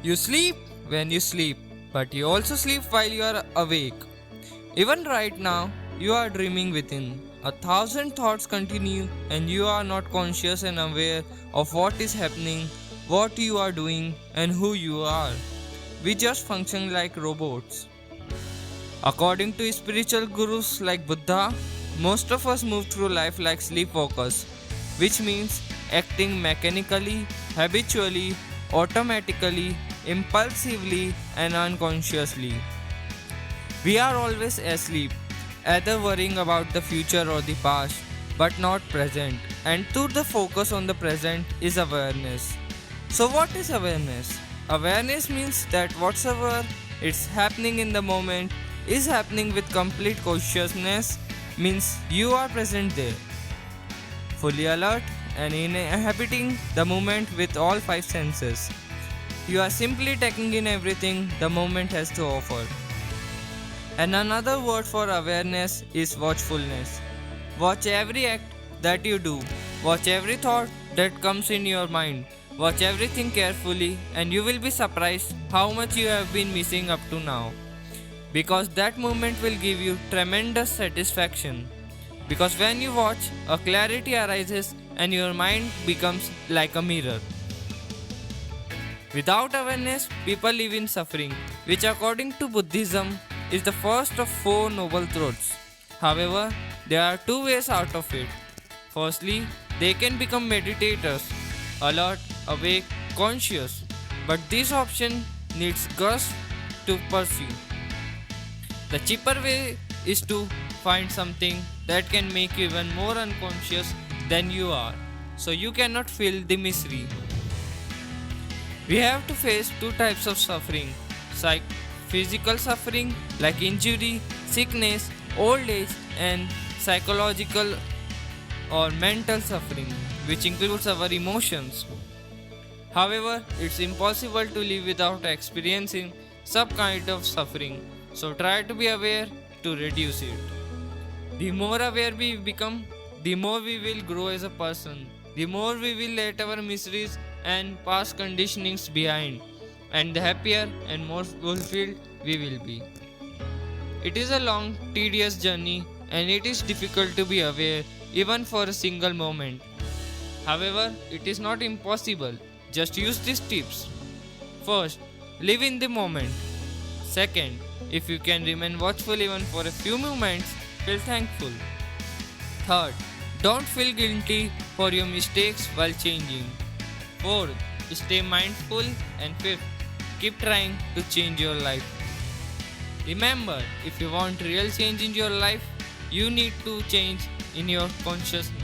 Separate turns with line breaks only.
You sleep when you sleep, but you also sleep while you are awake. Even right now, you are dreaming within. A thousand thoughts continue, and you are not conscious and aware of what is happening, what you are doing, and who you are. We just function like robots. According to spiritual gurus like Buddha, most of us move through life like sleepwalkers, which means acting mechanically, habitually, automatically, impulsively, and unconsciously. We are always asleep, either worrying about the future or the past, but not present. And to the focus on the present is awareness. So, what is awareness? Awareness means that whatsoever is happening in the moment is happening with complete consciousness, means you are present there, fully alert and inhabiting the moment with all five senses. You are simply taking in everything the moment has to offer. And another word for awareness is watchfulness. Watch every act that you do, watch every thought that comes in your mind, watch everything carefully, and you will be surprised how much you have been missing up to now. Because that moment will give you tremendous satisfaction. Because when you watch, a clarity arises and your mind becomes like a mirror. Without awareness, people live in suffering, which according to Buddhism is the first of four noble truths. However, there are two ways out of it. Firstly, they can become meditators, alert, awake, conscious. But this option needs guts to pursue. The cheaper way is to find something that can make you even more unconscious than you are, so you cannot feel the misery. We have to face two types of suffering: physical suffering like injury, sickness, old age, and psychological or mental suffering, which includes our emotions. However, it's impossible to live without experiencing some kind of suffering, so try to be aware to reduce it. The more aware we become, the more we will grow as a person, the more we will let our miseries and past conditionings behind, and the happier and more fulfilled we will be. It is a long, tedious journey, and it is difficult to be aware even for a single moment. However, it is not impossible. Just use these tips. First, live in the moment. Second, if you can remain watchful even for a few moments, feel thankful. Third, don't feel guilty for your mistakes while changing. Fourth, stay mindful. And fifth, keep trying to change your life. Remember, if you want real change in your life, you need to change in your consciousness.